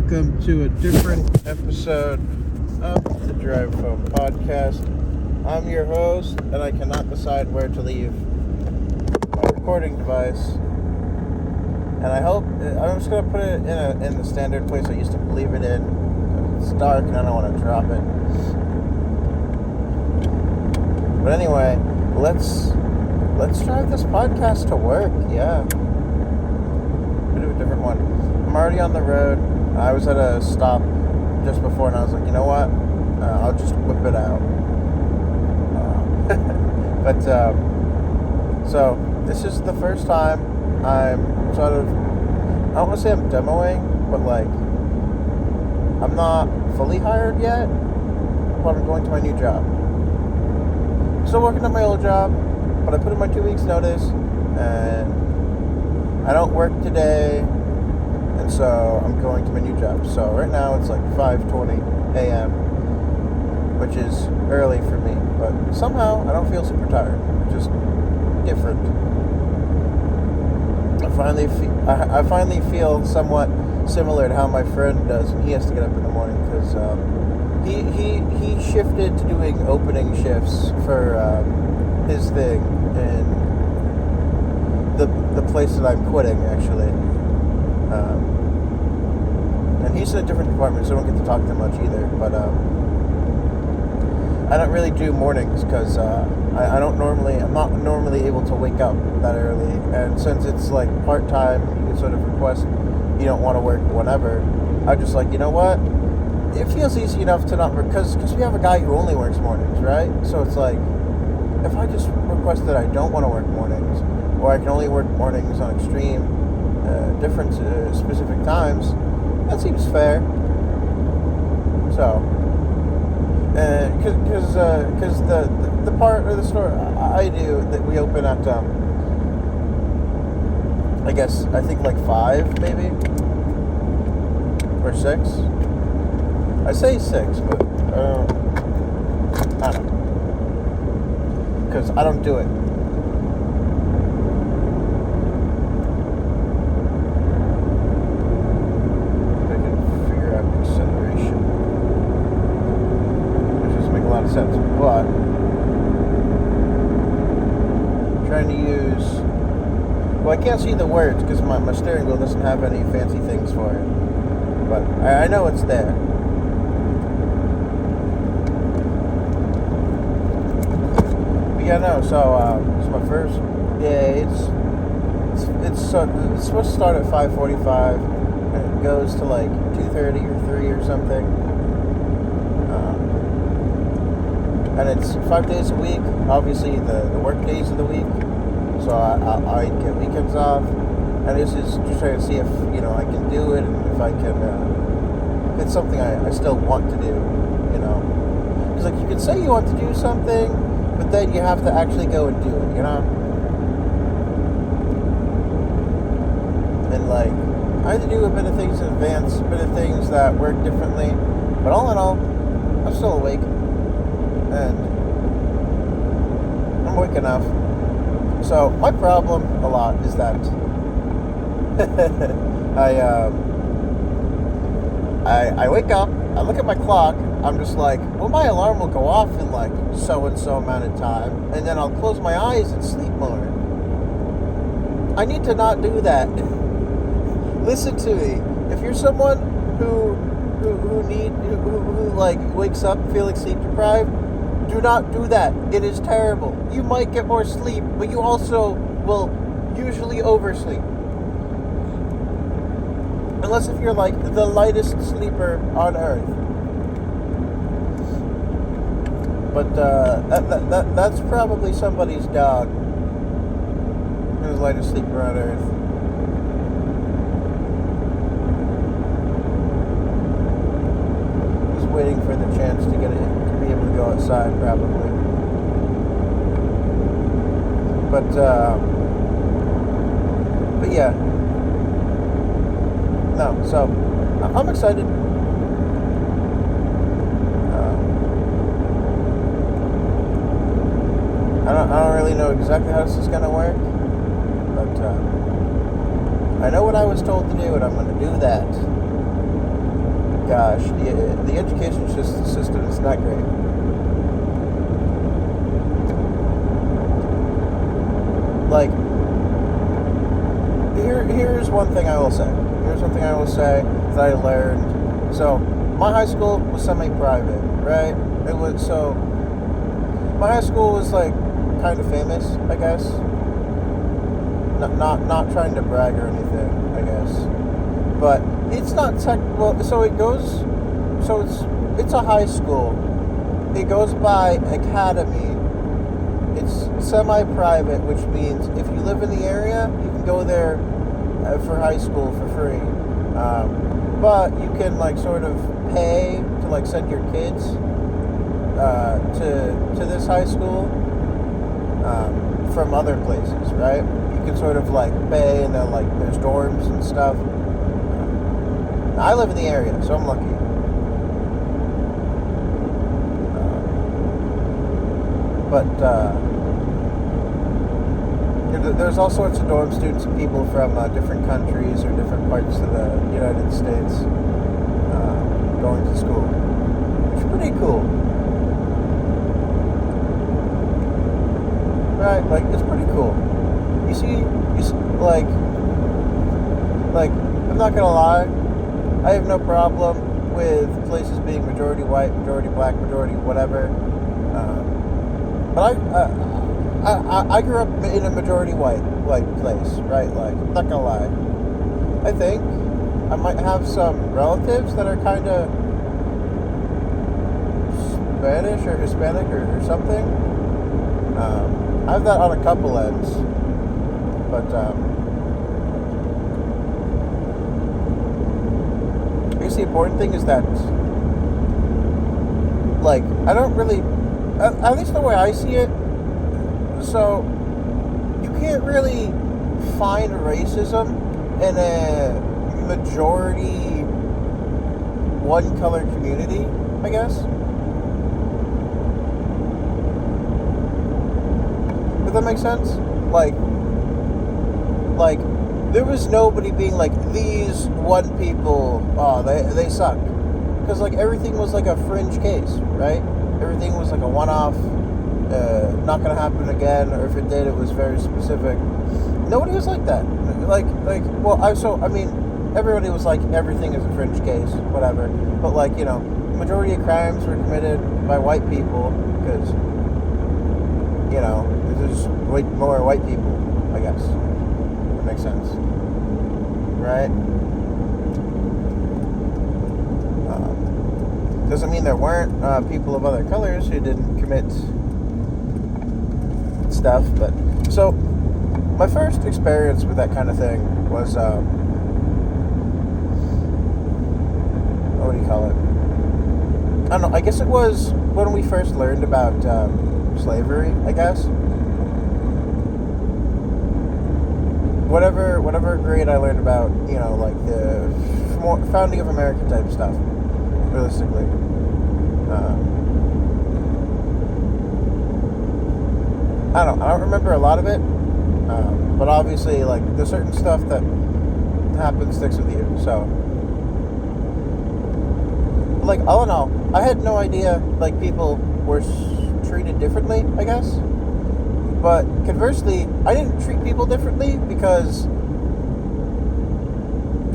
welcome to a different episode of the Drive Home Podcast. I'm your host, and I cannot decide where to leave my recording device. And I'm just going to put it in the standard place I used to leave it in. It's dark and I don't want to drop it. But anyway, let's drive this podcast to work, yeah. Bit of a different one. I'm already on the road. I was at a stop just before, and I was like, you know what? I'll just whip it out. So this is the first time I'm sort of, I don't want to say I'm demoing, but like, I'm not fully hired yet, but I'm going to my new job. Still working at my old job, but I put in my 2 weeks notice, and I don't work today, and so I'm going to my new job. So right now it's like 5:20 a.m., which is early for me, but somehow I don't feel super tired, just different. I finally feel somewhat similar to how my friend does when he has to get up in the morning, because he shifted to doing opening shifts for his thing in the place that I'm quitting, actually. And he's in a different department, so I don't get to talk to him much either. But I don't really do mornings because I'm not normally able to wake up that early. And since it's like part-time, you can sort of request you don't want to work whenever. I'm just like, you know what? It feels easy enough to not work, because we have a guy who only works mornings, right? So it's like, if I just request that I don't want to work mornings, or I can only work mornings on extreme, different specific times, that seems fair. So, because the part of the store I do that we open at, I think like 5 maybe, or 6. I say 6, but I don't know, because I don't do it. If I can figure out acceleration, which doesn't make a lot of sense, but I'm trying to use, well, I can't see the words because my steering wheel doesn't have any fancy things for it, but I know it's there. Yeah, no. So it's my first day. It's supposed to start at 5:45, and it goes to like 2:30 or 3 or something. And it's 5 days a week. Obviously, the work days of the week. So I get weekends off, and this is just trying to see if I can do it, and if I can. If it's something I still want to do, Because like you can say you want to do something, but then you have to actually go and do it, And like, I had to do a bit of things in advance, a bit of things that work differently. But all in all, I'm still awake. And I'm awake enough. So my problem a lot is that I wake up, I look at my clock, I'm just like, well, my alarm will go off in like so-and-so amount of time, and then I'll close my eyes and sleep more. I need to not do that. Listen to me. If you're someone who wakes up feeling sleep deprived, do not do that. It is terrible. You might get more sleep, but you also will usually oversleep. Unless if you're like the lightest sleeper on earth. But that's probably somebody's dog. Who's the lightest sleeper on earth. Just waiting for the chance to be able to go outside, probably. But yeah. No, so I'm excited. I don't really know exactly how this is going to work, but I know what I was told to do, and I'm going to do that. gosh, the education system is not great. Like, here's one thing I will say. Here's one thing I will say that I learned. So, my high school was semi-private, right? It was, so, my high school was, like, kind of famous, I guess. Not trying to brag or anything, I guess. But it's not well, so it goes, so it's a high school. It goes by academy. It's semi-private, which means if you live in the area, you can go there for high school for free. But you can, like, sort of pay to, like, send your kids to this high school from other places, right? You can sort of, like, pay, and then, like, there's dorms and stuff. I live in the area, so I'm lucky. There's all sorts of dorm students and people from different countries or different parts of the United States going to school, which is pretty cool. Right, like, it's pretty cool. You see, like, I'm not gonna lie, I have no problem with places being majority white, majority black, majority whatever. But I grew up in a majority white, like, place, right? Like, I'm not gonna lie. I think I might have some relatives that are kind of Spanish or Hispanic or something. I have that on a couple ends, but I guess the important thing is that, like, I don't really, at least the way I see it, so you can't really find racism in a majority one color community, I guess. Does that make sense? Like there was nobody being like, these one people, oh, they suck. Because, like, everything was like a fringe case, right? Everything was like a one-off, not gonna happen again, or if it did, it was very specific. Nobody was like that. Everybody was like, everything is a fringe case, whatever. But, like, majority of crimes were committed by white people, because, there's way more white people, I guess. That makes sense. Right? Doesn't mean there weren't people of other colors who didn't commit stuff, but so my first experience with that kind of thing was what do you call it? I don't know. I guess it was when we first learned about slavery. I guess whatever grade I learned about, like the founding of America type stuff. Realistically, I don't remember a lot of it, but obviously, like, there's certain stuff that happens sticks with you. So, but, like, all in all, I had no idea, like, people were treated differently, I guess. But conversely, I didn't treat people differently because,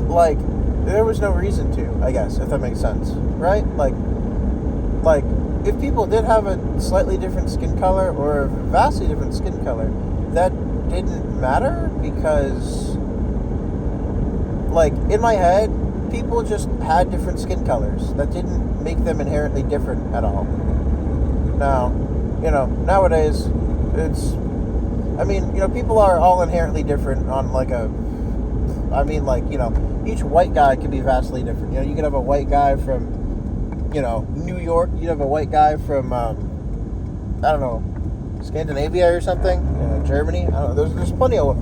like, there was no reason to, I guess, if that makes sense, right? Like, if people did have a slightly different skin color or a vastly different skin color, that didn't matter because, like, in my head, people just had different skin colors. That didn't make them inherently different at all. Now, nowadays, people are all inherently different on, like, each white guy could be vastly different. You could have a white guy from, New York. You'd have a white guy from, I don't know, Scandinavia or something. Germany. I don't know. There's plenty of,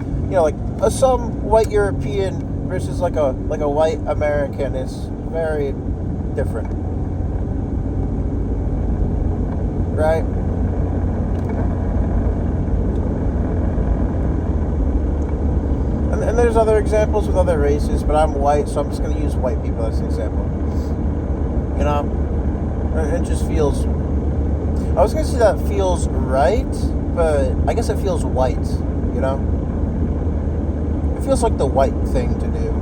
some white European versus like a white American is very different, right? And there's other examples with other races, but I'm white, so I'm just going to use white people as an example. You know, it just feels. I was gonna say that feels right, but I guess it feels white. You know, it feels like the white thing to do.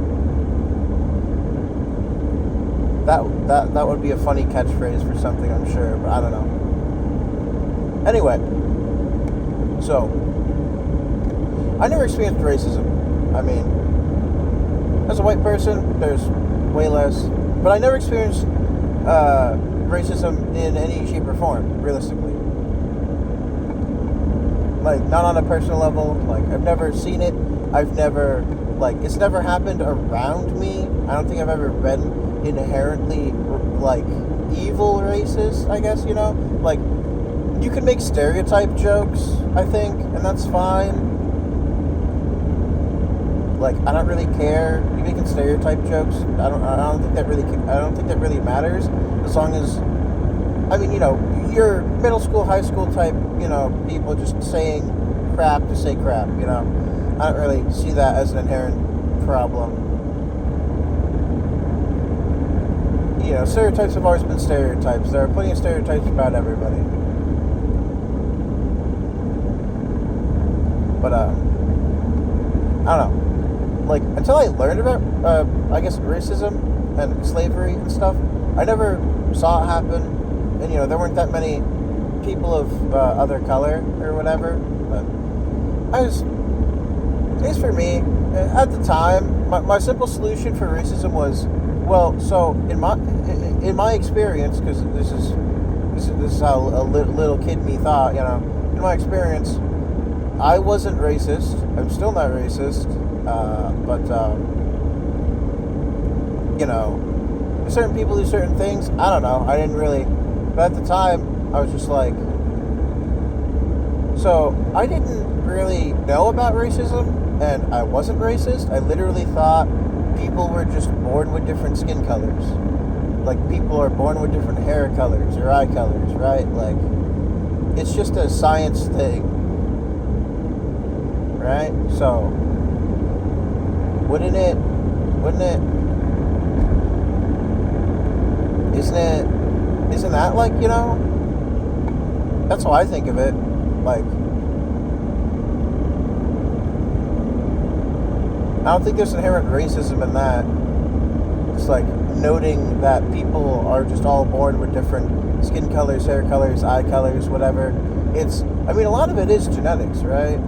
That would be a funny catchphrase for something, I'm sure, but I don't know. Anyway, so I never experienced racism. I mean, as a white person, there's way less, but I never experienced racism in any shape or form, realistically. Like, not on a personal level. Like, I've never seen it. I've never, like, it's never happened around me. I don't think I've ever been inherently, like, evil racist, I guess, you know? Like, you can make stereotype jokes, I think, and that's fine. Like, I don't really care. You making stereotype jokes, I don't think that really matters, as long as, I mean, you know, you're middle school, high school type, you know, people just saying crap to say crap, you know? I don't really see that as an inherent problem. You know, stereotypes have always been stereotypes. There are plenty of stereotypes about everybody. But, I don't know. Like, until I learned about, I guess, racism and slavery and stuff, I never saw it happen. And, you know, there weren't that many people of other color or whatever. But I guess for me, at the time, my simple solution for racism was, well, so in my experience, because this is how a little kid me thought, you know, in my experience, I wasn't racist. I'm still not racist, but you know, certain people do certain things. I don't know. I didn't really, but at the time, I was just like, so I didn't really know about racism, and I wasn't racist. I literally thought people were just born with different skin colors. Like, people are born with different hair colors or eye colors, right? Like, it's just a science thing, right? So, wouldn't it, isn't that, like, you know, that's how I think of it. Like, I don't think there's inherent racism in that. It's like noting that people are just all born with different skin colors, hair colors, eye colors, whatever. I mean, a lot of it is genetics, right?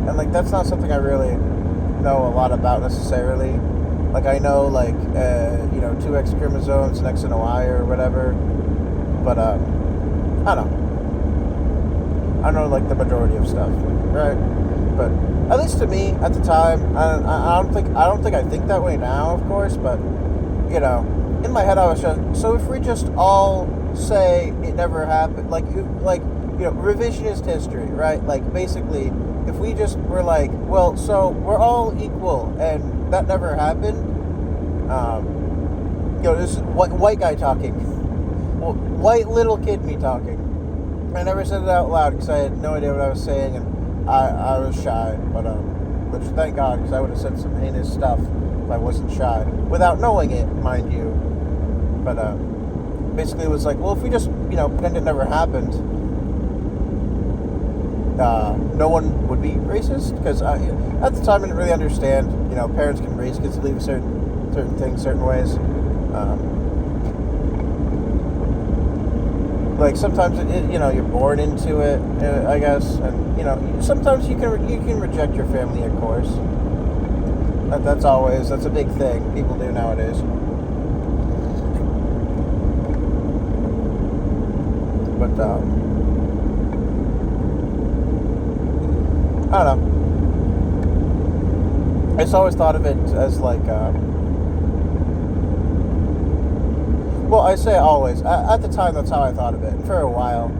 And, like, that's not something I really know a lot about necessarily. Like, I know, like, you know, 2X chromosomes, an X and a Y or whatever. But, I don't know. I don't know, like, the majority of stuff, right? But at least to me, at the time, I don't think I think that way now, of course, but, you know, in my head I was just, so if we just all say it never happened, like, you know, revisionist history, right? Like, basically, if we just were like, well, so we're all equal, and that never happened, you know, this is white guy talking, well, white little kid me talking. I never said it out loud because I had no idea what I was saying, and I was shy, but which thank God, because I would have said some heinous stuff if I wasn't shy, without knowing it, mind you. But basically it was like, well, if we just, you know, pretend it never happened, no one would be racist, because at the time I didn't really understand, you know, parents can raise kids to believe certain things, certain ways. Like, sometimes you know, you're born into it, I guess, and, you know, sometimes you can reject your family, of course. That's a big thing people do nowadays. But I don't know. I just always thought of it as like, well, I say always. At the time, that's how I thought of it. And for a while,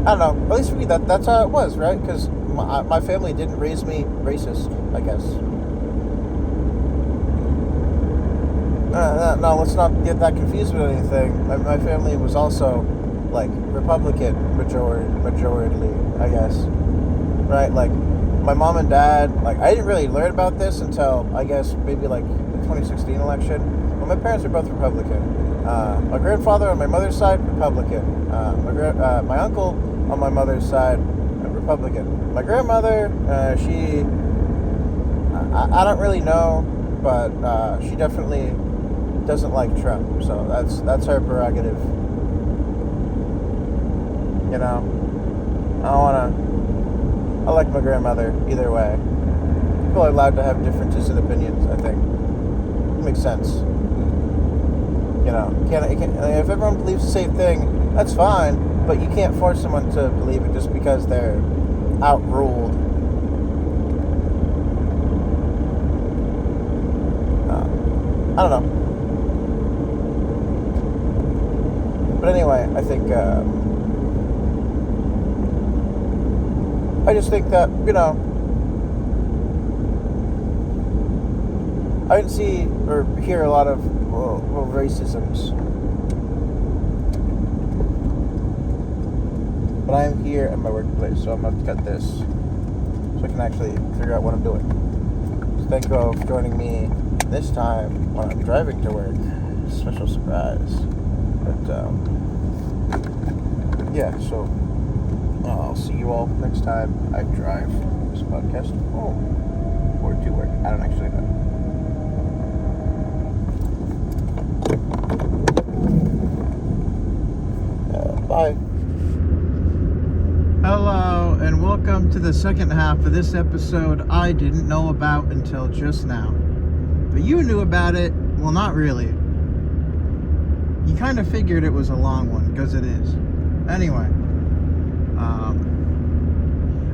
I don't know. At least for me, that's how it was, right? Because my family didn't raise me racist, I guess. No, let's not get that confused with anything. My family was also, like, Republican majority, I guess. Right? Like, my mom and dad, like, I didn't really learn about this until, I guess, maybe like the 2016 election. Well, my parents are both Republican. My grandfather on my mother's side, Republican. My uncle on my mother's side, Republican. My grandmother, I don't really know, but she definitely doesn't like Trump. So that's her prerogative. You know, I like my grandmother either way. People are allowed to have differences in opinions, I think. It makes sense. You know, if everyone believes the same thing, that's fine, but you can't force someone to believe it just because they're outruled. I don't know. But anyway, I think, I just think that, you know, I didn't see or hear a lot of racisms. But I am here at my workplace, so I'm going to have to cut this so I can actually figure out what I'm doing. So thank you all for joining me this time when I'm driving to work. Special surprise. But, yeah, so I'll see you all next time I drive this podcast home or to work. I don't actually know. Bye. Hello, and welcome to the second half of this episode I didn't know about until just now. But you knew about it. Well, not really. You kind of figured it was a long one, because it is. Anyway.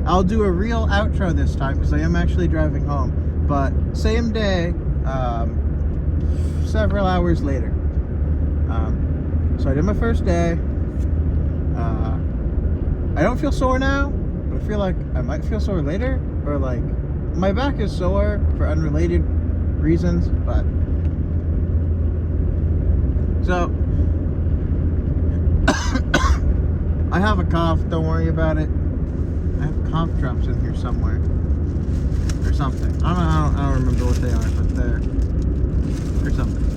I'll do a real outro this time, because I am actually driving home. But, same day, several hours later. So I did my first day. I don't feel sore now, but I feel like I might feel sore later, or like my back is sore for unrelated reasons, but so I have a cough, don't worry about it. I have cough drops in here somewhere or something. I don't remember what they are, but they're or something.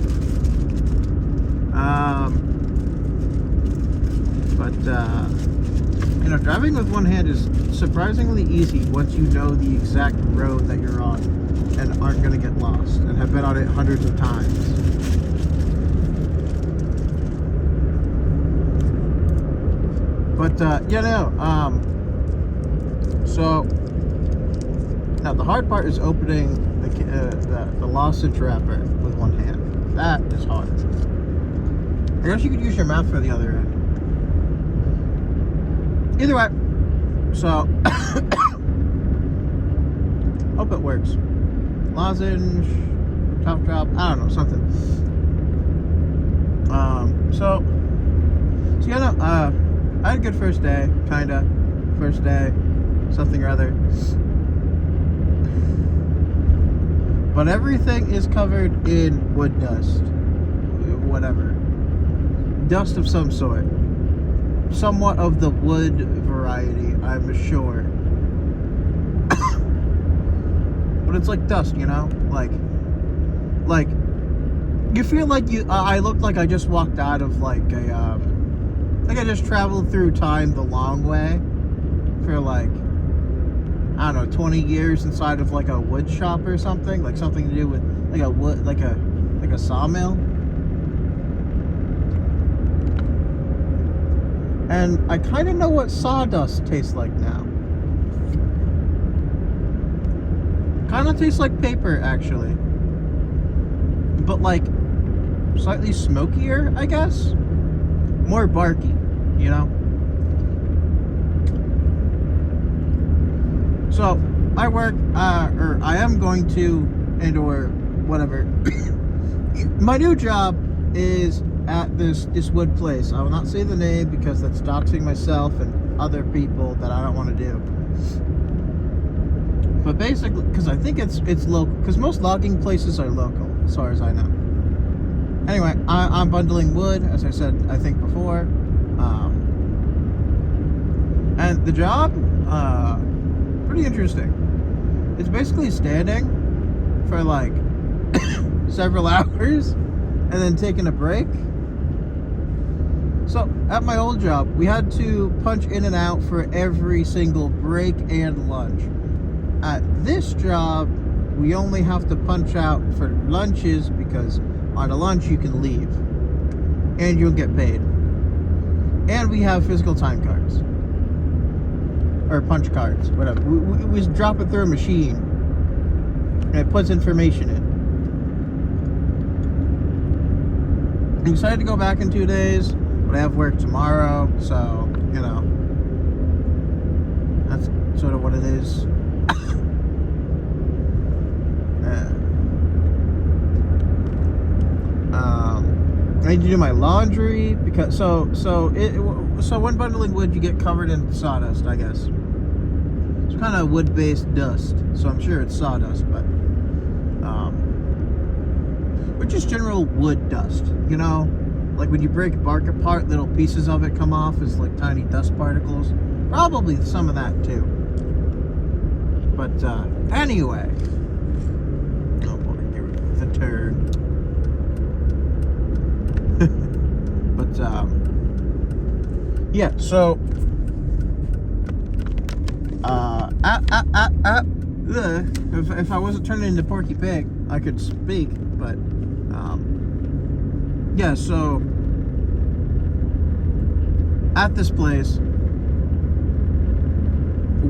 You know, driving with one hand is surprisingly easy once you know the exact road that you're on and aren't going to get lost and have been on it hundreds of times. But, so, now the hard part is opening the lozenge wrapper with one hand. That is hard. I guess you could use your mouth for the other end. Either way, so hope it works. Lozenge, top drop, I don't know, something. So yeah, no, I had a good first day, kinda. First day, something or other. But everything is covered in wood dust, whatever, dust of some sort. Somewhat of the wood variety, I'm sure. But it's like dust, you know? Like you feel like I look like I just walked out of like a like I just traveled through time the long way for like, I don't know, 20 years inside of like a wood shop or something, like something to do with like a wood, like a sawmill. And I kind of know what sawdust tastes like now. Kind of tastes like paper, actually. But like, slightly smokier, I guess? More barky, you know? So, I work, or I am going to, and or whatever. My new job is at this wood place. I will not say the name because that's doxing myself and other people that I don't want to do. But basically, because I think it's local, because most logging places are local, as far as I know. Anyway, I'm bundling wood, as I said, I think before. And the job, pretty interesting. It's basically standing for like several hours and then taking a break. So at my old job, we had to punch in and out for every single break and lunch. At this job, we only have to punch out for lunches because on a lunch you can leave and you'll get paid. And we have physical time cards or punch cards, whatever. We drop it through a machine and it puts information in. I'm excited to go back in 2 days, but I have work tomorrow, so you know that's sort of what it is. I need to do my laundry because so when bundling wood, you get covered in sawdust, I guess. It's kind of wood-based dust, so I'm sure it's sawdust, but or just general wood dust, you know, like when you break bark apart, little pieces of it come off as like tiny dust particles. Probably some of that too. But anyway, oh boy, here we go, the turn. But yeah, so if I wasn't turning into Porky Pig, I could speak, but yeah, so at this place,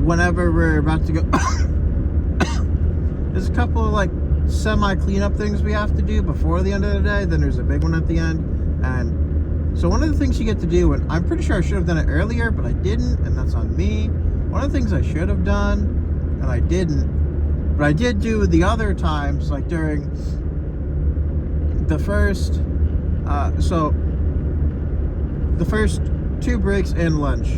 whenever we're about to go there's a couple of like semi cleanup things we have to do before the end of the day, then there's a big one at the end. And so one of the things you get to do, and I'm pretty sure I should have done it earlier, but I didn't, and that's on me. One of the things I should have done, and I didn't, but I did do the other times, like during the first, the first 2 breaks and lunch.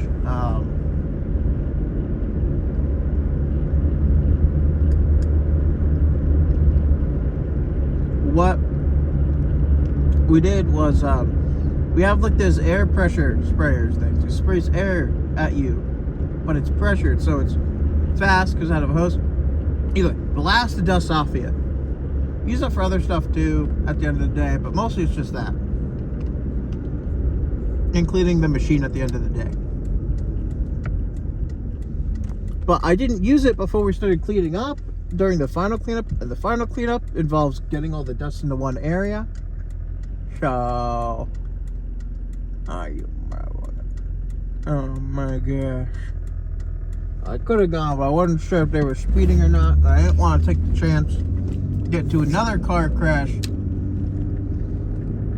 What we did was we have like this air pressure sprayers things. It sprays air at you, but it's pressured, so it's fast because out of a hose. Either blast the dust off of you. Use it for other stuff too at the end of the day, but mostly it's just that, including the machine at the end of the day. But I didn't use it before we started cleaning up during the final cleanup, and the final cleanup involves getting all the dust into one area. So, oh my gosh, I could have gone, but I wasn't sure if they were speeding or not. I didn't want to take the chance to get to another car crash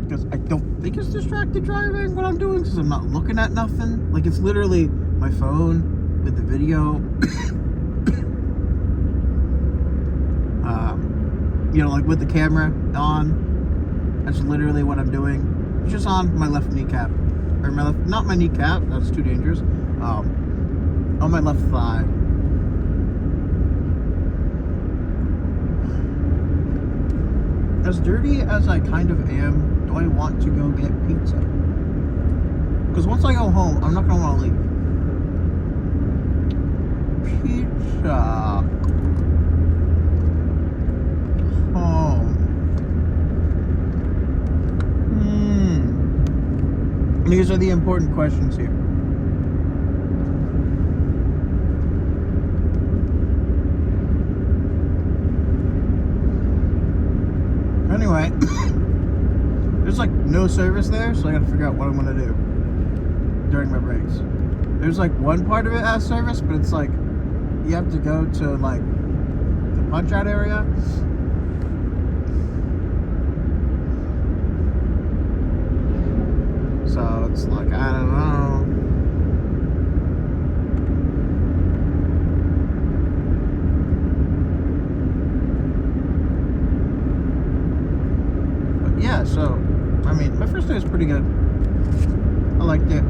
because I don't think it's distracted driving what I'm doing, because I'm not looking at nothing. Like, it's literally my phone with the video. You know, like with the camera on. That's literally what I'm doing. It's just on my left kneecap, or my left, not my kneecap, that's too dangerous. On my left thigh. As dirty as I kind of am, do I want to go get pizza? Because once I go home, I'm not going to want to leave. Pizza. Home. These are the important questions here. Anyway, there's like no service there, so I gotta figure out what I'm gonna do during my breaks. There's like one part of it has service, but it's like you have to go to like the punch out area. So it's like, I don't know. But yeah, so, I mean, my first day was pretty good. I liked it.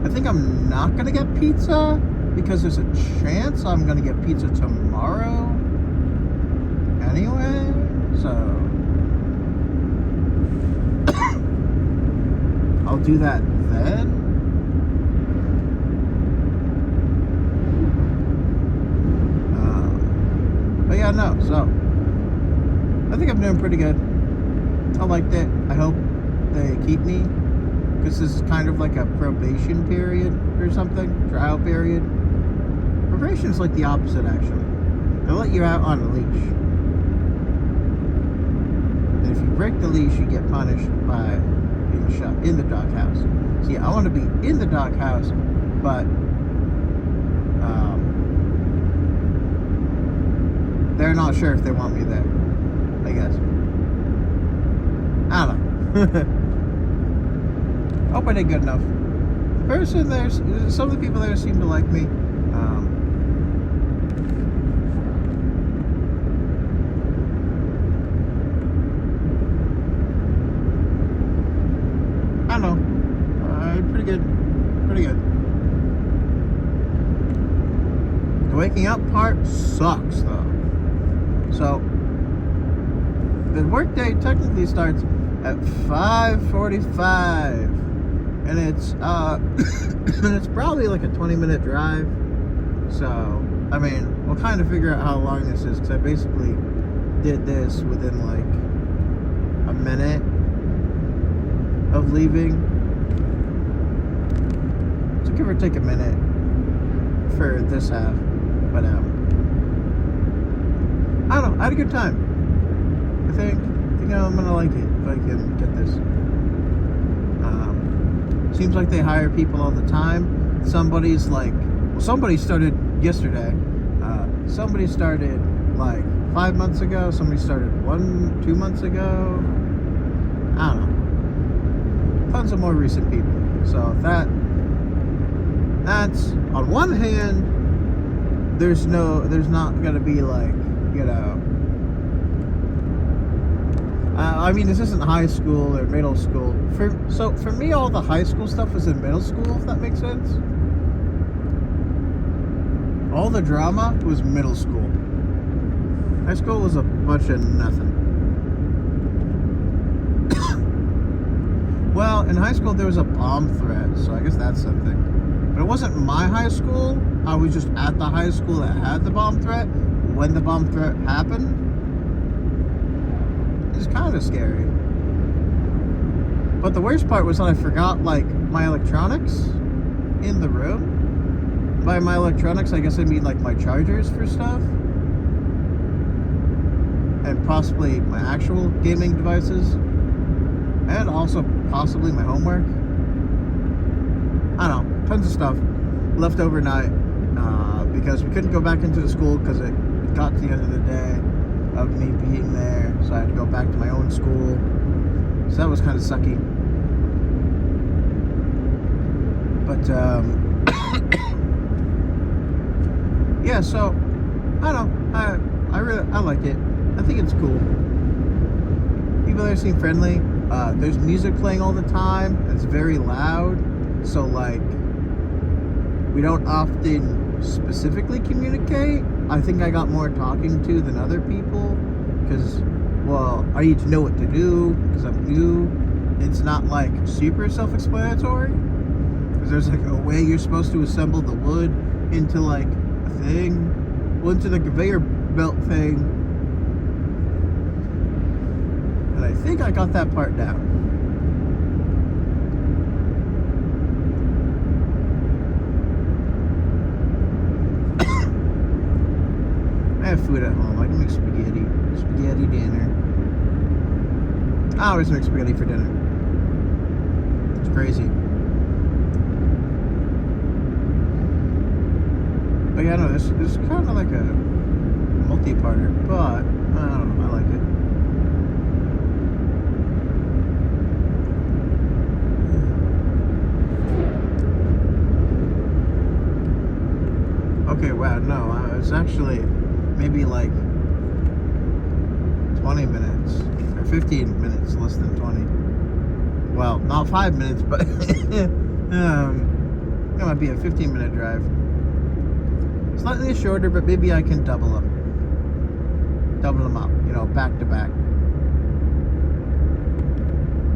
I think I'm not gonna get pizza because there's a chance I'm gonna get pizza tomorrow anyway, so I'll do that then. yeah, no. So I think I'm doing pretty good. I liked it. I hope they keep me, because this is kind of like a probation period or something, trial period. Probation's like the opposite, actually. They'll let you out on a leash. And if you break the leash, you get punished by being shot in the doghouse. See, I want to be in the doghouse, but they're not sure if they want me there, I guess. I don't know. Hope I did good enough. Person there, some of the people there seem to like me. I don't know. Pretty good. Pretty good. The waking up part sucks, though. So, the workday technically starts at 5:45, and it's and it's probably like a 20-minute drive. So, I mean, we'll kind of figure out how long this is, because I basically did this within like a minute of leaving. So give or take a minute for this half. But I don't know, I had a good time. I think I'm gonna like it if I can get this. Seems like they hire people all the time. Somebody's like, well, somebody started yesterday. Somebody started like 5 months ago. Somebody started 2 months ago. I don't know. Tons of more recent people. So that's on one hand, there's not gonna be like, you know, I mean, this isn't high school or middle school. For me, all the high school stuff was in middle school, if that makes sense. All the drama was middle school. High school was a bunch of nothing. Well, in high school there was a bomb threat, so I guess that's something. But it wasn't my high school. I was just at the high school that had the bomb threat when the bomb threat happened. It's kind of scary. But the worst part was that I forgot, like, my electronics in the room. By my electronics, I guess I mean, like, my chargers for stuff. And possibly my actual gaming devices. And also possibly my homework. I don't know, tons of stuff left overnight because we couldn't go back into the school because it got to the end of the day of me being there, so I had to go back to my own school. So that was kind of sucky. But yeah, so I don't know, I like it. I think it's cool. People there seem friendly. There's music playing all the time. It's very loud. So, like, we don't often specifically communicate. I think I got more talking to than other people. Because, well, I need to know what to do. Because I'm new. It's not, like, super self-explanatory. Because there's, like, a way you're supposed to assemble the wood into, like, a thing. Well, into the conveyor belt thing. And I think I got that part down. I have food at home. I can make spaghetti. Spaghetti dinner. I always make spaghetti for dinner. It's crazy. But yeah, no, this is kind of like a multi-parter, but I don't know, I like it. Okay, wow, no, it's actually maybe like 20 minutes, or 15 minutes, less than 20. Well, not 5 minutes, but it might be a 15-minute drive. Slightly shorter, but maybe I can double them up, you know, back to back.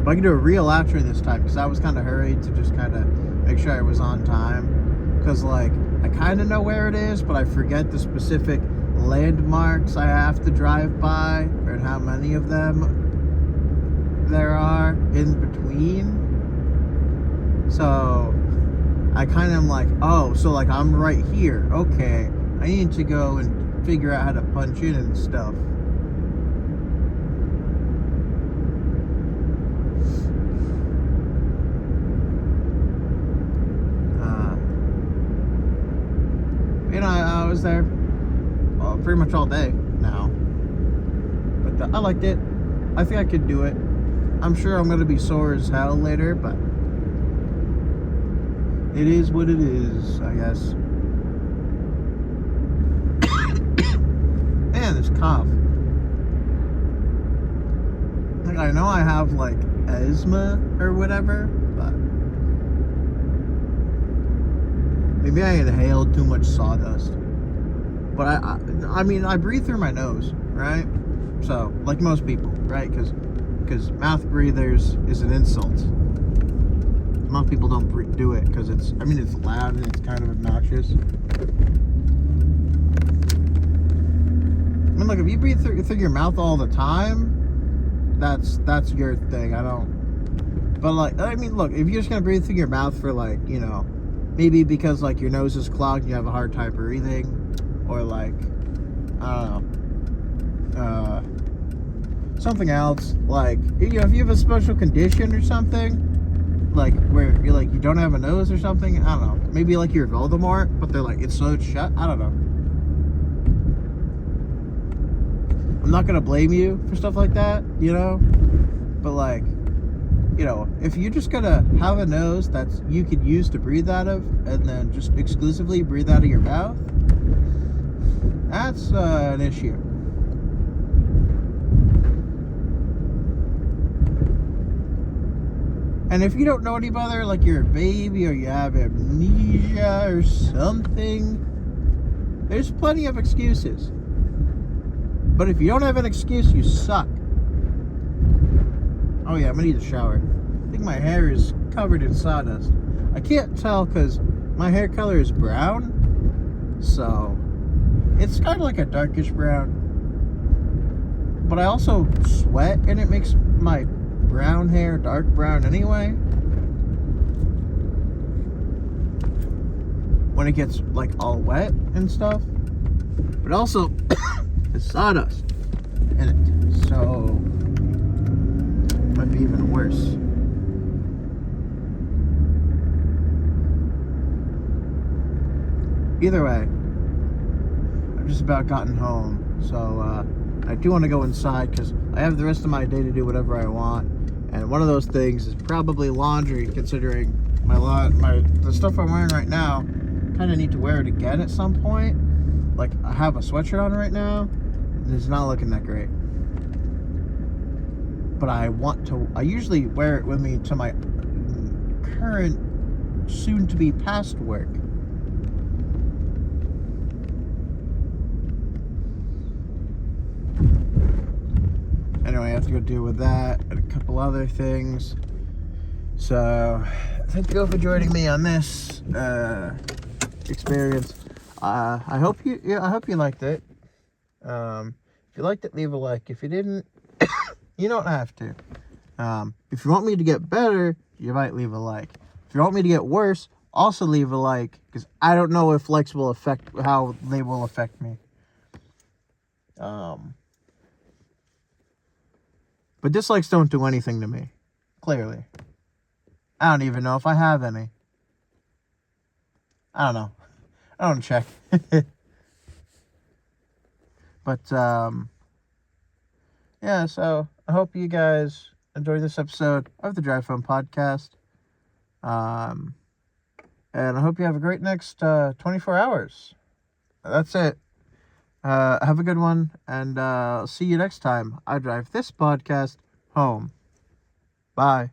But I can do a real outro this time, because I was kind of hurried to just kind of make sure I was on time. Because, like, I kind of know where it is, but I forget the specific landmarks I have to drive by, and how many of them there are in between. So I kind of am like, oh, so like I'm right here. Okay, I need to go and figure out how to punch in and stuff. I was there pretty much all day now. But I liked it. I think I could do it. I'm sure I'm going to be sore as hell later, but it is what it is, I guess. Man, this cough. Like, I know I have, like, asthma or whatever, but maybe I inhaled too much sawdust. But I mean, I breathe through my nose, right? So, like most people, right? Because mouth breathers is an insult. Most people don't do it because it's loud and it's kind of obnoxious. I mean, look, if you breathe through your mouth all the time, that's your thing. I don't. But like, I mean, look, if you're just gonna breathe through your mouth for like, you know, maybe because like your nose is clogged and you have a hard time breathing, or like, I don't know, something else, like, you know, if you have a special condition or something, like where you're like you don't have a nose or something, I don't know, maybe like you're Voldemort, but they're like it's sewed shut. I don't know. I'm not gonna blame you for stuff like that, you know, but like, you know, if you're just gonna have a nose that's you could use to breathe out of, and then just exclusively breathe out of your mouth, that's an issue. And if you don't know any better, like you're a baby or you have amnesia or something, there's plenty of excuses. But if you don't have an excuse, you suck. Oh yeah, I'm gonna need a shower. I think my hair is covered in sawdust. I can't tell because my hair color is brown, so it's kind of like a darkish brown. But I also sweat, and it makes my brown hair dark brown anyway. When it gets like all wet and stuff. But also, it's sawdust in it, so it might be even worse. Either way, I've just about gotten home, so I do want to go inside because I have the rest of my day to do whatever I want, and one of those things is probably laundry, considering the stuff I'm wearing right now, kind of need to wear it again at some point. Like, I have a sweatshirt on right now, and it's not looking that great. But I usually wear it with me to my current, soon-to-be past work. Anyway, I have to go deal with that and a couple other things. So, thank you all for joining me on this experience. I hope you liked it. If you liked it, leave a like. If you didn't, you don't have to. If you want me to get better, you might leave a like. If you want me to get worse, also leave a like, because I don't know if likes will affect how they will affect me. But dislikes don't do anything to me, clearly. I don't even know if I have any. I don't know. I don't check. But, yeah, so I hope you guys enjoyed this episode of the Drive Phone Podcast. And I hope you have a great next 24 hours. That's it. Have a good one, and see you next time I drive this podcast home. Bye.